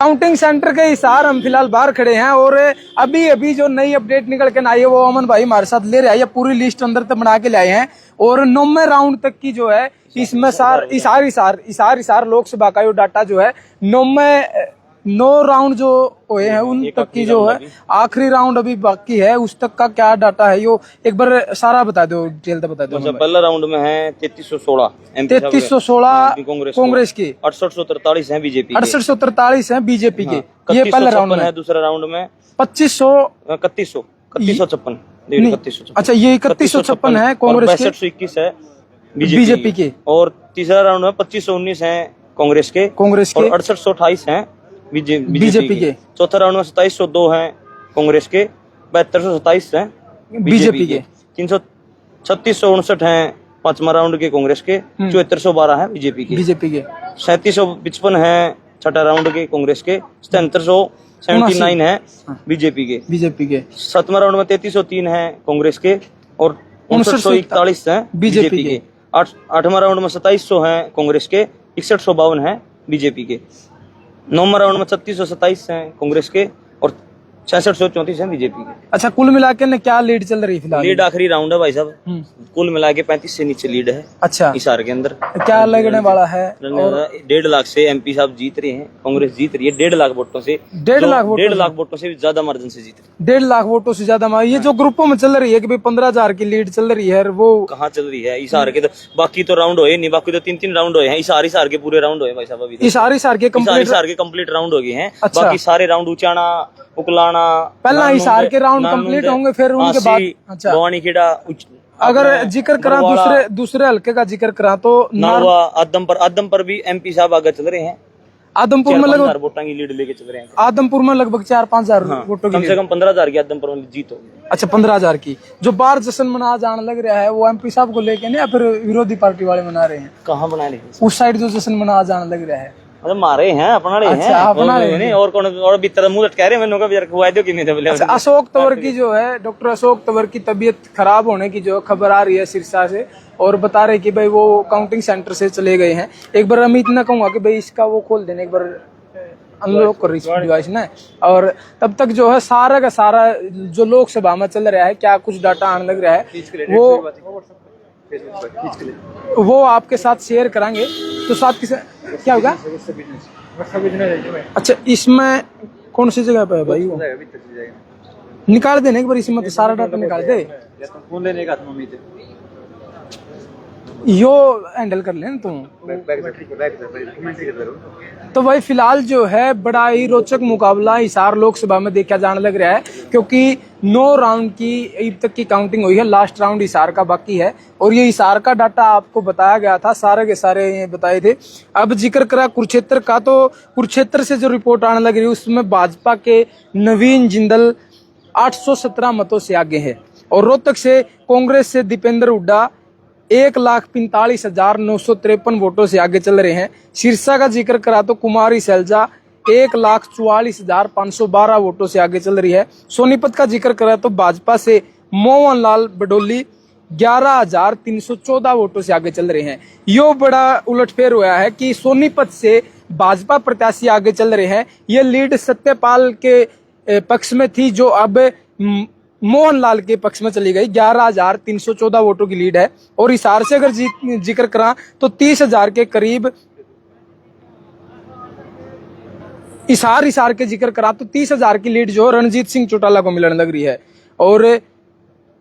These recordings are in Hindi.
काउंटिंग सेंटर के हिसार हम फिलहाल बाहर खड़े हैं और अभी अभी जो नई अपडेट निकल के आई है वो अमन भाई हमारे साथ ले रहे हैं। पूरी लिस्ट अंदर तक बना के लाए हैं और 9वें राउंड तक की जो है इसमें इसार लोकसभा का जो डाटा जो है 9 राउंड जो हुए हैं उन तक की जो है आखिरी राउंड अभी बाकी है उस तक का क्या डाटा है यो एक बार सारा बता दो, डिटेल तो बता दो। पहला राउंड में है 3316 कांग्रेस की, 6843 है बीजेपी, 6843 है बीजेपी के। ये पहला राउंड में है। दूसरा राउंड में 3156 अच्छा ये 3156 है कांग्रेस के, 6221 है बीजेपी के। और तीसरा राउंड में 2519 है कांग्रेस के और 6828 है बीजेपी के। चौथा राउंड में 2702 है कांग्रेस के, 7227 है बीजेपी के। 3659 है पांचवा राउंड के कांग्रेस के, 7412 है बीजेपी के। 3755 है छठा राउंड के कांग्रेस के, 7779 है बीजेपी के। सातवां राउंड में 3303 है कांग्रेस के और 5941 है बीजेपी के। आठवां राउंड में 2700 है कांग्रेस के, 6152 है बीजेपी के। 9वां राउंड में 3627 है कांग्रेस के और 6634 है बीजेपी के। अच्छा, कुल मिला के ना क्या लीड चल रही फिलहाल? लीड आखिरी राउंड है भाई साहब, कुल मिला के 35 से नीचे लीड है। अच्छा, हिसार के अंदर क्या लगने वाला है? 1.5 लाख से एमपी साहब जीत रहे हैं, कांग्रेस जीत रही है 1.5 लाख वोटों से। 1.5 लाख वोटों से ज्यादा मार्जिन से जीत रही है। 1.5 लाख वोटों से ज्यादा। ये जो ग्रुपों में चल रही है कि भाई 15,000 की लीड चल रही है, वो कहाँ चल रही है? हिसार के तो बाकी तो राउंड हुए नहीं, बाकी तो 3 राउंड हुए हैं। हिसार के पूरे राउंड हुए भाई साहब, अभी हिसार के कंप्लीट राउंड हो गए हैं। बाकी सारे राउंड उचाना उकलाना पहला हिसार के राउंड कंप्लीट होंगे, फिर उनके बाद अच्छा भवानी खेड़ा। अगर जिक्र करा दूसरे हल्के का जिक्र करा तो नारवा आदम पर भी एमपी साहब आगे चल रहे हैं। आदमपुर में लगभग वोटों की लीड लेके चल रहे हैं। आदमपुर में लगभग 4-5 हजार वोटों की, कम से कम 15,000 की आदमपुर में जीत होगी। अच्छा, 15,000 की। जो बाहर जश्न मना जाने लग रहा है वो एमपी साहब को लेके नहीं या फिर विरोधी पार्टी वाले मना रहे हैं? कहाँ बना रहे हैं? उस साइड जो जश्न मना जाने लग रहा है मारे हैं अपना हैं और कौन और भीतर मुंह लटका रहे मैंने कहा खुआ दो कि नहीं बोले। अच्छा, अशोक तंवर की जो है डॉक्टर अशोक तंवर की तबीयत खराब होने की जो खबर आ रही है सिरसा से, और बता रहे कि भाई वो काउंटिंग सेंटर से चले गए हैं। एक बार अमित ने कहूंगा कि भाई इसका वो खोल देने, एक बार अनलॉक कर रही डिवाइस ना, और तब तक जो है सारा का सारा जो लोकसभा में चल रहा है क्या कुछ डाटा आने लग रहा है वो आपके साथ शेयर करेंगे। तो साथ क्या होगा? अच्छा, इसमें कौन सी जगह पे है भाई? वो निकाल देने एक बार, इसमें तो सारा डाटा निकाल दे। यो हैंडल कर लेना तुम। तो भाई फिलहाल जो है बड़ा ही रोचक मुकाबला हिसार लोकसभा में देखा जाने लग रहा है, क्योंकि 9 राउंड की अब तक की काउंटिंग हुई है। लास्ट राउंड हिसार का बाकी है और ये हिसार का डाटा आपको बताया गया था, सारे के सारे ये बताए थे। अब जिक्र करा कुरुक्षेत्र का, तो कुरुक्षेत्र से जो रिपोर्ट आने लग रही है उसमें भाजपा के नवीन जिंदल 817 मतों से आगे है और रोहतक से कांग्रेस से दीपेंद्र हुड्डा 1,45,953 वोटों से आगे चल रहे हैं। सिरसा का जिक्र करा तो कुमारी सैलजा 1,44,512 वोटों से आगे चल रही है। सोनीपत का जिक्र करा तो भाजपा से मोहन लाल बडोली 11,314 वोटों से आगे चल रहे हैं। यो बड़ा उलटफेर हुआ है कि सोनीपत से भाजपा प्रत्याशी आगे चल रहे हैं। ये लीड सत्यपाल के पक्ष में थी जो अब मोहनलाल के पक्ष में चली गई। 11,314 वोटों की लीड है। और हिसार से अगर जिक्र करा तो 30,000 के करीब हिसार के जिक्र करा तो 30,000 की लीड जो रणजीत सिंह चौटाला को मिलने लग रही है। और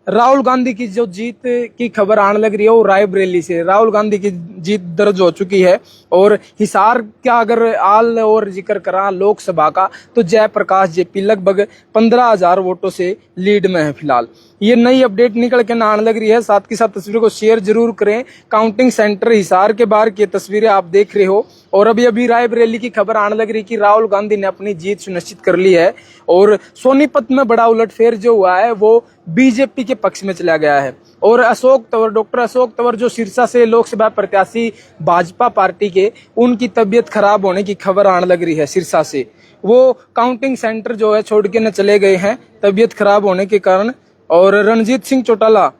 राहुल गांधी की जो जीत की खबर आने लग रही है वो रायबरेली से राहुल गांधी की जीत दर्ज हो चुकी है। और हिसार का अगर आल और जिक्र करा लोकसभा का तो जयप्रकाश जेपी लगभग 15,000 वोटों से लीड में है फिलहाल। ये नई अपडेट निकल के आने लग रही है। साथ के साथ तस्वीरों को शेयर जरूर करें। काउंटिंग सेंटर हिसार के बाहर की तस्वीरें आप देख रहे हो और अभी रायबरेली की खबर आने लग रही कि राहुल गांधी ने अपनी जीत सुनिश्चित कर ली है। और सोनीपत में बड़ा उलटफेर जो हुआ है वो बीजेपी के पक्ष में चला गया है। और डॉक्टर अशोक तंवर जो सिरसा से लोकसभा प्रत्याशी भाजपा पार्टी के, उनकी तबीयत खराब होने की खबर आने लग रही है सिरसा से। वो काउंटिंग सेंटर जो है छोड़ के न चले गए हैं तबीयत खराब होने के कारण। और रणजीत सिंह चौटाला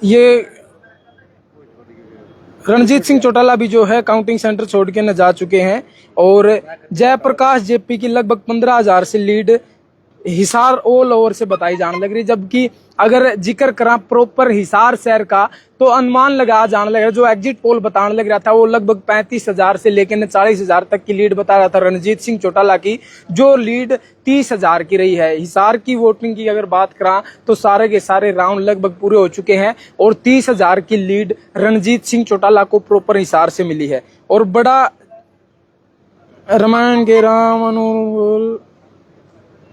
ये रणजीत सिंह चौटाला भी जो है काउंटिंग सेंटर छोड़ के न जा चुके हैं और जयप्रकाश जेपी की लगभग 15,000 से लीड हिसार ऑल ओवर से बताई जाने लग रही है। जबकि अगर जिक्र करा प्रॉपर हिसार शहर का तो अनुमान लगाया जाने लग रहा है, जो एग्जिट पोल बताने लग रहा था वो लगभग 35,000 से लेकर 40,000 तक की लीड बता रहा था रणजीत सिंह चौटाला की, जो लीड 30,000 की रही है। हिसार की वोटिंग की अगर बात करा तो सारे के सारे राउंड लगभग पूरे हो चुके हैं और 30,000 की लीड रणजीत सिंह चौटाला को प्रॉपर हिसार से मिली है। और बड़ा रामायण के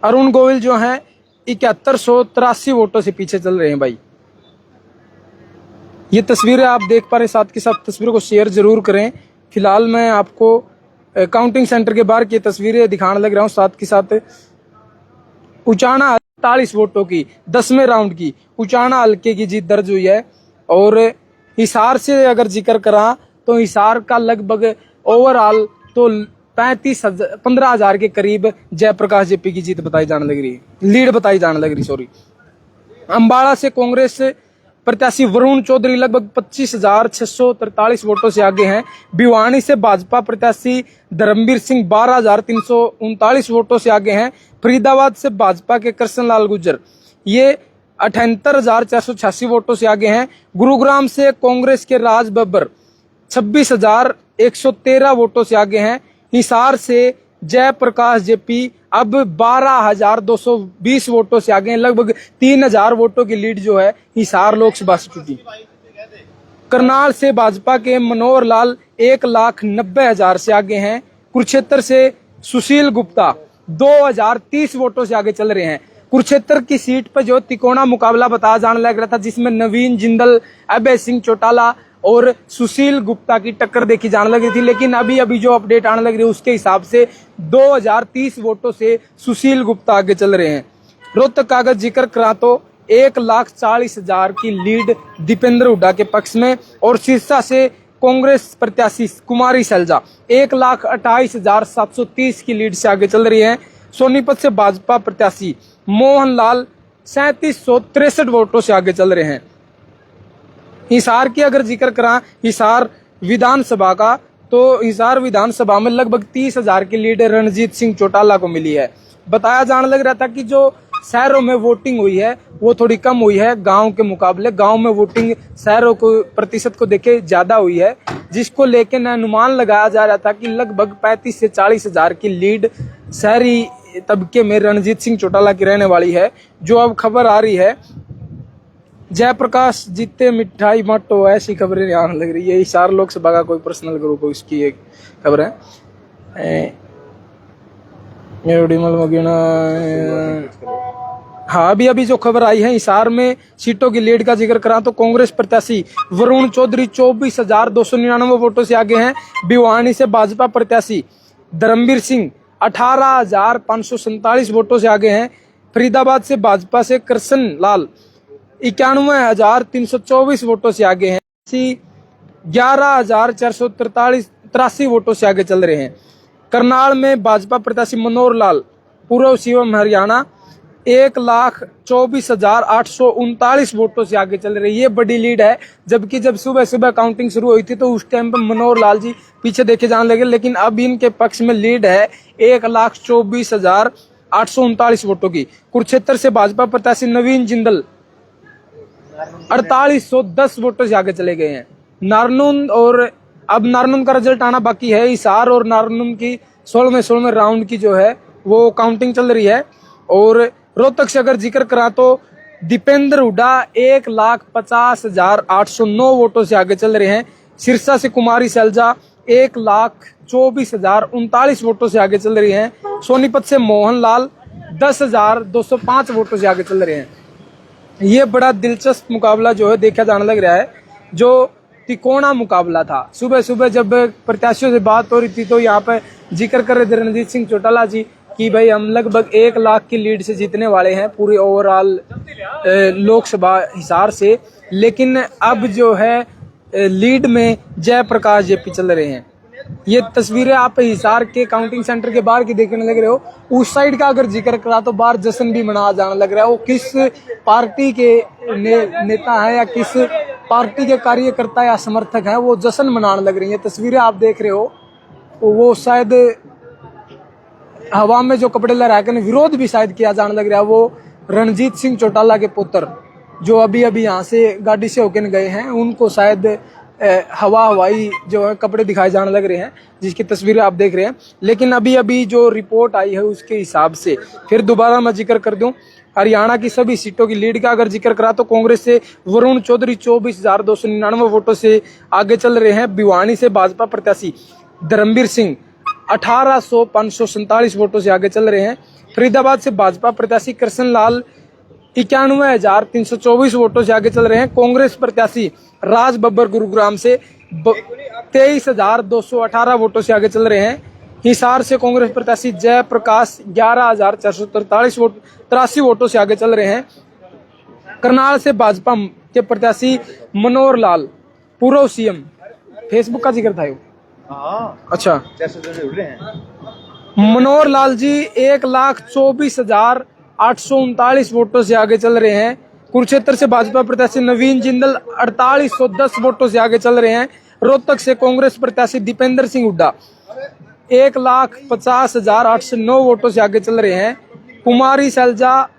अरुण गोविल जो है 7183 वोटों से पीछे चल रहे हैं भाई। ये तस्वीरें आप देख पा रहे, साथ के साथ तस्वीरों को शेयर जरूर करें। फिलहाल मैं आपको काउंटिंग सेंटर के बाहर की तस्वीरें दिखाने लग रहा हूं। साथ के साथ उचाना 48 वोटों की 10वें राउंड की उचाना हल्के की जीत दर्ज हुई है। और हिसार से अगर जिक्र करा तो हिसार का लगभग ओवरऑल तो 15,000 के करीब जयप्रकाश जेपी की जीत बताई जाने लग रही है, लीड बताई जाने लग रही, सॉरी। अंबाला से कांग्रेस प्रत्याशी वरुण चौधरी लगभग 25,643 वोटों से आगे हैं। भिवानी से भाजपा प्रत्याशी धर्मवीर सिंह 12,339 वोटों से आगे हैं। फरीदाबाद से भाजपा के कृष्णलाल गुर्जर ये 78,486 वोटों से आगे हैं। गुरुग्राम से कांग्रेस के राज बब्बर 26,113 वोटों से आगे हैं। हिसार से जयप्रकाश जेपी अब 12,220 वोटों से आगे हैं। लगभग 3,000 वोटों की लीड जो है हिसार लोकसभा से टूटी। करनाल से भाजपा के मनोहर लाल 1,90,000 से आगे हैं। कुरुक्षेत्र से सुशील गुप्ता 2,030 वोटों से आगे चल रहे हैं। कुरुक्षेत्र की सीट पर जो तिकोना मुकाबला बताया जाने लग रहा था, जिसमें नवीन जिंदल, अभय सिंह चौटाला और सुशील गुप्ता की टक्कर देखी जाने लगी थी, लेकिन अभी जो अपडेट आने लग रही है उसके हिसाब से 2,030 वोटों से सुशील गुप्ता आगे चल रहे हैं। रोहतक का अगर जिक्र करा तो 1,40,000 की लीड दीपेंद्र हुड्डा के पक्ष में। और सिरसा से कांग्रेस प्रत्याशी कुमारी सैलजा 1,28,730 की लीड से आगे चल रही है। सोनीपत से भाजपा प्रत्याशी मोहनलाल 3,763 वोटों से आगे चल रहे हैं। हिसार की अगर जिक्र करा हिसार विधानसभा का तो हिसार विधानसभा में लगभग 30,000 की लीड रणजीत सिंह चौटाला को मिली है। बताया जाने लग रहा था कि जो शहरों में वोटिंग हुई है वो थोड़ी कम हुई है गांव के मुकाबले। गांव में वोटिंग शहरों को प्रतिशत को देखे ज्यादा हुई है, जिसको लेकर अनुमान लगाया जा रहा था कि लगभग 35 से 40,000 की लीड शहरी तबके में रणजीत सिंह चौटाला की रहने वाली है। जो अब खबर आ रही है जयप्रकाश जीते मिठाई मटो, ऐसी खबरें आने लग रही है। हिसार लोकसभा का कोई पर्सनल ग्रुप इसकी एक खबर है। हाँ, अभी जो खबर आई है हिसार में सीटों की लीड का जिक्र करा तो कांग्रेस प्रत्याशी वरुण चौधरी 24,299 वोटों से आगे हैं। भिवानी से भाजपा प्रत्याशी धर्मवीर सिंह 18,547 वोटों से आगे हैं। फरीदाबाद से भाजपा से कृष्ण लाल 91,324 वोटों से आगे हैं। 11,483 वोटों से आगे चल रहे हैं। करनाल में भाजपा प्रत्याशी मनोहर लाल पूर्व सीएम हरियाणा 1,24,839 वोटों से आगे चल रही है। ये बड़ी लीड है, जबकि जब सुबह काउंटिंग शुरू हुई थी तो उस टाइम पर मनोहर लाल जी पीछे देखे जाने लगे, लेकिन अब इनके पक्ष में लीड है 1,24,839 वोटों की। कुरुक्षेत्र से भाजपा प्रत्याशी नवीन जिंदल 4,810 वोटों से आगे चले गए हैं। नारनून और अब नारनून का रिजल्ट आना बाकी है। हिसार और नारनून की 16वें राउंड की जो है वो काउंटिंग चल रही है। और रोहतक से अगर जिक्र करा तो दीपेंद्र हुड्डा 1,50,809 वोटों से आगे चल रहे हैं। सिरसा से कुमारी सैलजा 1,24,039 वोटों से आगे चल रही हैं। सोनीपत से मोहनलाल 10,205 वोटों से आगे चल रहे हैं। ये बड़ा दिलचस्प मुकाबला जो है देखा जाने लग रहा है। जो तिकोना मुकाबला था, सुबह जब प्रत्याशियों से बात हो रही थी तो यहाँ पे जिक्र कर रहे थे रणजीत सिंह चौटाला जी कि भाई हम लगभग 1 लाख की लीड से जीतने वाले हैं पूरी ओवरऑल लोकसभा हिसार से। लेकिन अब जो है लीड में जयप्रकाश जेपी चल रहे हैं। ये तस्वीरें आप हिसार के काउंटिंग सेंटर के बाहर की देखने लग रहे हो। उस साइड का अगर जिक्र करा तो बाहर जश्न भी मनाया जाने लग रहा है। वो किस पार्टी के नेता है या किस पार्टी के कार्यकर्ता या समर्थक हैं वो जश्न मनाने लग रही हैं। तस्वीरें आप देख रहे हो, वो शायद हवा में जो कपड़े लहराकर विरोध भी शायद किया जाने लग रहा है। वो रणजीत सिंह चौटाला के पुत्र जो अभी अभी यहाँ से गाड़ी से होकर गए हैं, उनको शायद हवाई जो है कपड़े दिखाए जाने लग रहे हैं, जिसकी तस्वीरें आप देख रहे हैं। लेकिन अभी अभी जो रिपोर्ट आई है उसके हिसाब से फिर दोबारा मैं जिक्र कर दूं, हरियाणा की सभी सीटों की लीड का अगर जिक्र करा तो कांग्रेस से वरुण चौधरी 24,299 वोटों से आगे चल रहे हैं। भिवानी से भाजपा प्रत्याशी धर्मवीर सिंह 18,547 वोटों से आगे चल रहे हैं। फरीदाबाद से भाजपा प्रत्याशी कृष्णलाल 91,324 वोटों से आगे चल रहे हैं। कांग्रेस प्रत्याशी राज बब्बर गुरुग्राम से 23,218 वोटों से आगे चल रहे हैं। हिसार से कांग्रेस प्रत्याशी जयप्रकाश 11,443 वोटों से आगे चल रहे हैं। करनाल से भाजपा के प्रत्याशी मनोहर लाल, पूर्व सीएम, फेसबुक का जिक्र था ये। अच्छा, मनोहर लाल जी 1,24,839 वोटों से आगे चल रहे हैं। कुरुक्षेत्र से भाजपा प्रत्याशी नवीन जिंदल 4,810 वोटों से आगे चल रहे हैं। रोहतक से कांग्रेस प्रत्याशी दीपेंद्र सिंह हुड्डा 1,50,809 वोटों से आगे चल रहे हैं। कुमारी सैलजा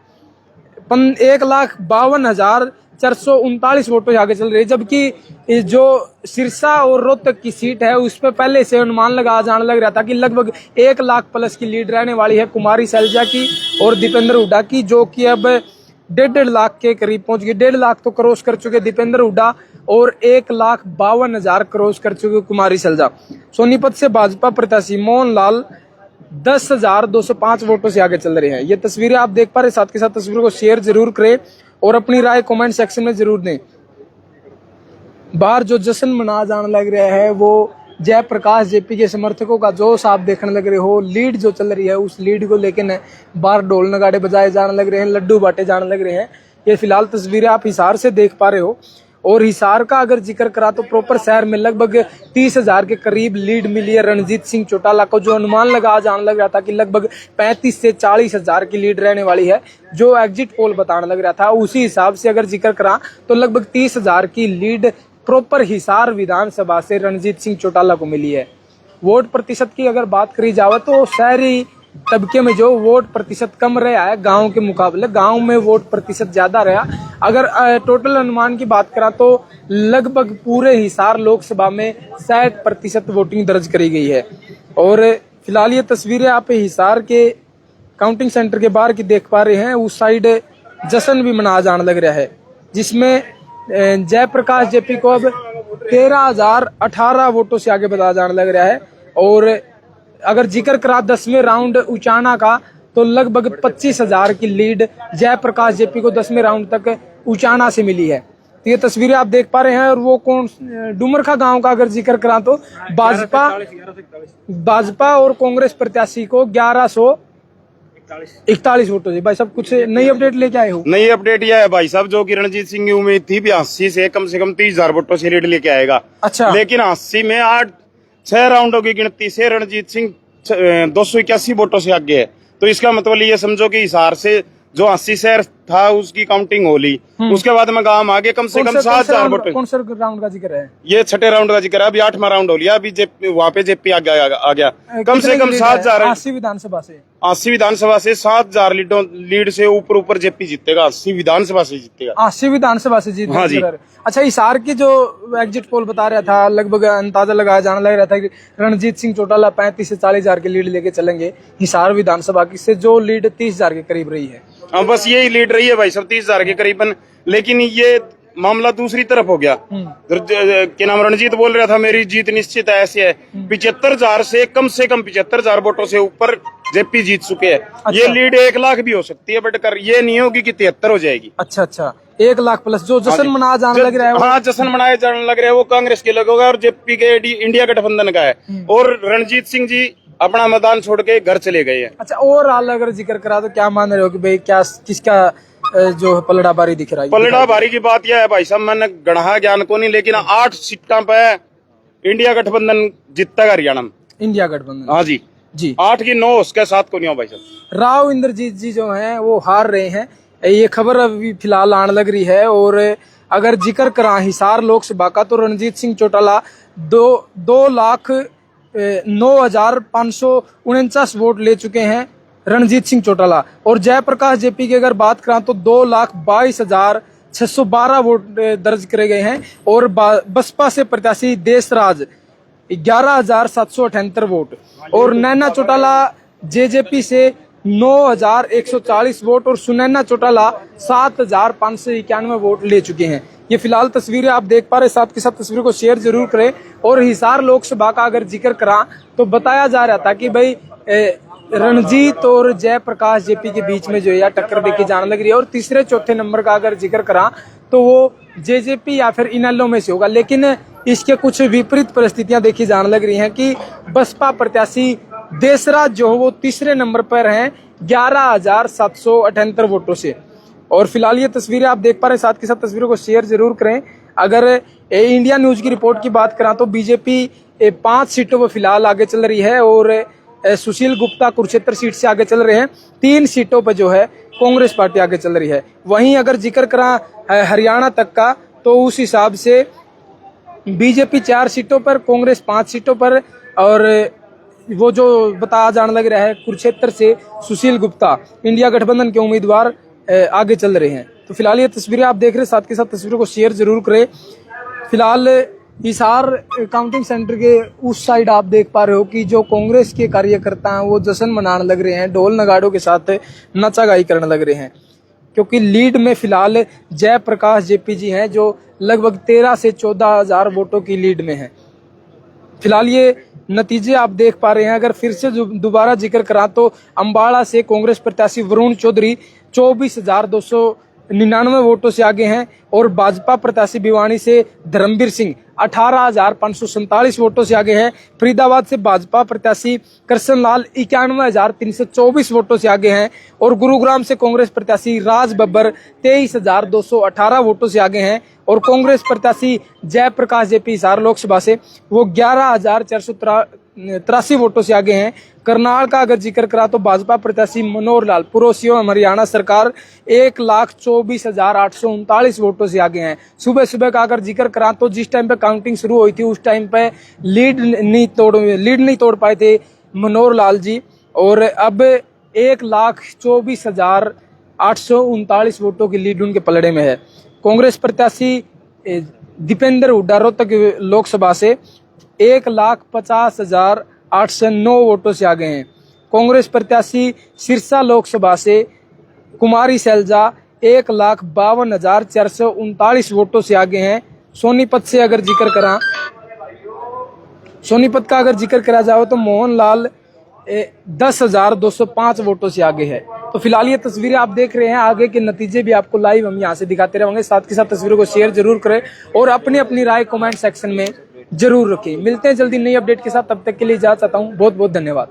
1,52,439 वोटों से आगे चल रही है। जबकि जो सिरसा और रोहतक की सीट है उस पर पहले से अनुमान लगा जाने लग रहा था कि लगभग 1 लाख प्लस की लीड रहने वाली है कुमारी सैलजा की और दीपेंद्र हुड्डा की, जो कि अब 1.5 लाख के करीब पहुंच गई। 1.5 लाख तो क्रॉस कर चुके दीपेंद्र हुड्डा और 1,52,000 क्रॉस कर चुके कुमारी सैलजा। सोनीपत से भाजपा प्रत्याशी मोहन लाल 10,205 वोटों से आगे चल रहे हैं। ये तस्वीरें आप देख पा रहे हैं, साथ के साथ तस्वीरों को शेयर जरूर करें और अपनी राय कमेंट सेक्शन में जरूर दें। बाहर जो जश्न मना जाने लग रहा है वो जयप्रकाश जेपी के समर्थकों का जोश आप देखने लग रहे हो। लीड जो चल रही है उस लीड को लेकर बाहर ढोल नगाड़े बजाए जाने लग रहे हैं, लड्डू बांटे जाने लग रहे हैं। ये फिलहाल तस्वीरें आप हिसार से देख पा रहे हो। और हिसार का अगर जिक्र करा तो प्रॉपर शहर में लगभग 30,000 के करीब लीड मिली है रणजीत सिंह चौटाला को, जो अनुमान लगा जाने लग रहा था कि लगभग 35 से 40,000 की लीड रहने वाली है, जो एग्जिट पोल बताने लग रहा था। उसी हिसाब से अगर जिक्र करा तो लगभग 30,000 की लीड प्रॉपर हिसार विधानसभा से रणजीत सिंह चौटाला को मिली है। वोट प्रतिशत की अगर बात करी जाए तो शहरी तबके में जो वोट प्रतिशत कम रहा है गांव के मुकाबले, गांव में वोट प्रतिशत ज्यादा रहा। अगर टोटल अनुमान की बात करा तो लगभग पूरे हिसार लोकसभा में 60% वोटिंग दर्ज करी गई है। और फिलहाल ये तस्वीरें आप हिसार के काउंटिंग सेंटर के बाहर की देख पा रहे हैं। उस साइड जश्न भी मनाया जाने लग रहा है, जिसमें जयप्रकाश जेपी को अब 13,018 वोटों से आगे बताया जाने लग रहा है। और अगर जिक्र करा 10वें राउंड उचाना का तो लगभग 25,000 की लीड जयप्रकाश जेपी को 10वें राउंड तक उचाना से मिली है। तो ये तस्वीरें आप देख पा रहे हैं। और वो कौन डुमरखा गांव का अगर जिक्र करा तो भाजपा और कांग्रेस प्रत्याशी को 1141 वोटों से। भाई साहब कुछ नई अपडेट लेके आए हो? नई अपडेट यह है भाई साहब, जो कि रणजीत सिंह की उम्मीद थी 82 से कम 30,000 वोटों से लीड लेके आएगा। अच्छा, लेकिन 80 में 6 राउंडों की गिनती से रणजीत सिंह 281 वोटों से आगे है। तो इसका मतलब ये समझो कि हिसार से जो 80 शहर था उसकी काउंटिंग हो ली, उसके बाद में गांव आगे कम से कम 7,000 वोट। कौन सा राउंड का जिक्र है? ये 6ठे राउंड का जिक्र है। अभी 8वां राउंड हो लिया। अभी वहाँ पे जेपी आ गया कम से कम 7,000। 80 विधानसभा से 7,000 लीड से ऊपर जेपी जीतेगा। 80 विधानसभा से जीतेगा। 80 विधानसभा से जीत। हाँ जी। अच्छा, हिसार की जो एग्जिट पोल बता रहा था, लगभग अंदाजा लगाया जाने लग रहा था कि रणजीत सिंह चौटाला 35 से 40,000 की लीड लेके चलेंगे हिसार विधानसभा की, से जो लीड 30,000 के करीब रही है। हाँ, बस यही लीड रही है भाई सब 30,000 के करीबन। लेकिन ये मामला दूसरी तरफ हो गया। क्या नाम, रणजीत बोल रहा था मेरी जीत निश्चित है। ऐसे है 75,000 से कम 75,000 वोटों से ऊपर जेपी जीत चुके हैं। अच्छा। ये लीड 1 लाख भी हो सकती है, बट कर ये नहीं होगी कि 73 हो जाएगी। अच्छा, 1 लाख प्लस जो जश्न मनाया जाने लग रहा है। हाँ, जश्न मनाए जाने लग रहा है वो कांग्रेस के लोग होगा और जेपी के इंडिया गठबंधन का है। और रणजीत सिंह जी अपना मैदान छोड़ के घर चले गए हैं। अच्छा, और अगर जिक्र करा तो क्या मान रहे हो कि भाई क्या किसका जो पलड़ा भारी दिख रहा है? पलड़ा भारी की बात यह है भाई साहब, मैंने गढ़ा ज्ञान को नहीं, लेकिन 8 सीटों पे इंडिया गठबंधन जीतता हरियाणा में। इंडिया गठबंधन, हाँ जी 8 की 9 उसके साथ को नहीं हो भाई साहब। राव इंद्रजीत जी जो हैं वो हार रहे हैं, ये खबर अभी फिलहाल आने लग रही है। और अगर जिक्र करा हिसार लोकसभा का तो रणजीत सिंह चौटाला 2,09,549 वोट ले चुके हैं रणजीत सिंह चौटाला। और जयप्रकाश जेपी की अगर बात करा तो 2,22,612 वोट दर्ज करे गए हैं। और बसपा से प्रत्याशी देशराज 11,778 वोट। और नैना चौटाला जेजेपी से 9,140 वोट और सुनैना चौटाला 7,591 वोट ले चुके हैं। ये फिलहाल तस्वीरें आप देख पा रहे, साथ के साथ तस्वीरों को शेयर जरूर करें। और हिसार लोकसभा का अगर जिक्र करा तो बताया जा रहा था कि भाई रणजीत और जयप्रकाश जेपी के बीच में जो है टक्कर देखी जाने लग रही है। और तीसरे चौथे नंबर का अगर जिक्र करा तो वो जेजेपी या फिर इनेलो में से होगा। लेकिन इसके कुछ विपरीत परिस्थितियां देखी जाने लग रही हैं कि बसपा प्रत्याशी देशराज जो वो तीसरे नंबर पर हैं 11,778 वोटों से। और फिलहाल ये तस्वीरें आप देख पा रहे हैं, साथ के साथ तस्वीरों को शेयर जरूर करें। अगर इंडिया न्यूज की रिपोर्ट की बात करें तो बीजेपी 5 सीटों पर फिलहाल आगे चल रही है और सुशील गुप्ता कुरुक्षेत्र सीट से आगे चल रहे हैं। 3 सीटों पर जो है कांग्रेस पार्टी आगे चल रही है। वहीं अगर जिक्र करा हरियाणा तक का तो उस हिसाब से बीजेपी 4 सीटों पर, कांग्रेस 5 सीटों पर और वो जो बताया जाने लग रहा है कुरुक्षेत्र से सुशील गुप्ता इंडिया गठबंधन के उम्मीदवार आगे चल रहे हैं। तो फिलहाल ये तस्वीरें आप देख रहे हैं, साथ के साथ तस्वीरों को शेयर जरूर करें। फिलहाल हिसार काउंटिंग सेंटर के उस साइड आप देख पा रहे हो कि जो कांग्रेस के कार्यकर्ता हैं वो जश्न मनाने लग रहे हैं, ढोल नगाड़ों के साथ नचागाई करने लग रहे हैं, क्योंकि लीड में फिलहाल जयप्रकाश जेपी जी हैं जो लगभग 13 से 14,000 वोटों की लीड में है। फिलहाल ये नतीजे आप देख पा रहे हैं। अगर फिर से दोबारा जिक्र करा तो अंबाला से कांग्रेस प्रत्याशी वरुण चौधरी 24,299 वोटों से आगे हैं और भाजपा प्रत्याशी भिवानी से धर्मवीर सिंह 18,547 वोटों से आगे हैं। फरीदाबाद से भाजपा प्रत्याशी कृष्णलाल 91,324 वोटों से आगे हैं और गुरुग्राम से कांग्रेस प्रत्याशी राज बब्बर 23,218 वोटों से आगे हैं और कांग्रेस प्रत्याशी जयप्रकाश जेपी हिसार लोकसभा से वो 11,483 वोटों से आगे हैं। करनाल का अगर जिक्र करा तो भाजपा प्रत्याशी मनोहर लाल पूर्व सीएम हरियाणा सरकार 1,24,839 वोटों से आगे हैं। सुबह सुबह का अगर जिक्र करा तो जिस टाइम पे काउंटिंग शुरू हुई थी उस टाइम पे लीड नहीं तोड़ पाए थे मनोहर लाल जी और अब 1,24,839 वोटों की लीड उनके पलड़े में है। कांग्रेस प्रत्याशी दीपेंद्र हुड्डा रोहतक लोकसभा से 1,50,809 वोटों से आगे हैं। कांग्रेस प्रत्याशी सिरसा लोकसभा से कुमारी सैलजा 1,52,439 वोटों से आगे हैं। सोनीपत से अगर जिक्र करा, सोनीपत का अगर जिक्र करा जाए तो मोहनलाल 10,205 वोटों से आगे है। तो फिलहाल ये तस्वीरें आप देख रहे हैं, आगे के नतीजे भी आपको लाइव हम यहाँ से दिखाते रहेंगे। साथ के साथ तस्वीरों को शेयर जरूर करें और अपनी अपनी राय कमेंट सेक्शन में जरूर रखें। मिलते हैं जल्दी नई अपडेट के साथ, तब तक के लिए इजाजत चाहता हूँ। बहुत बहुत धन्यवाद।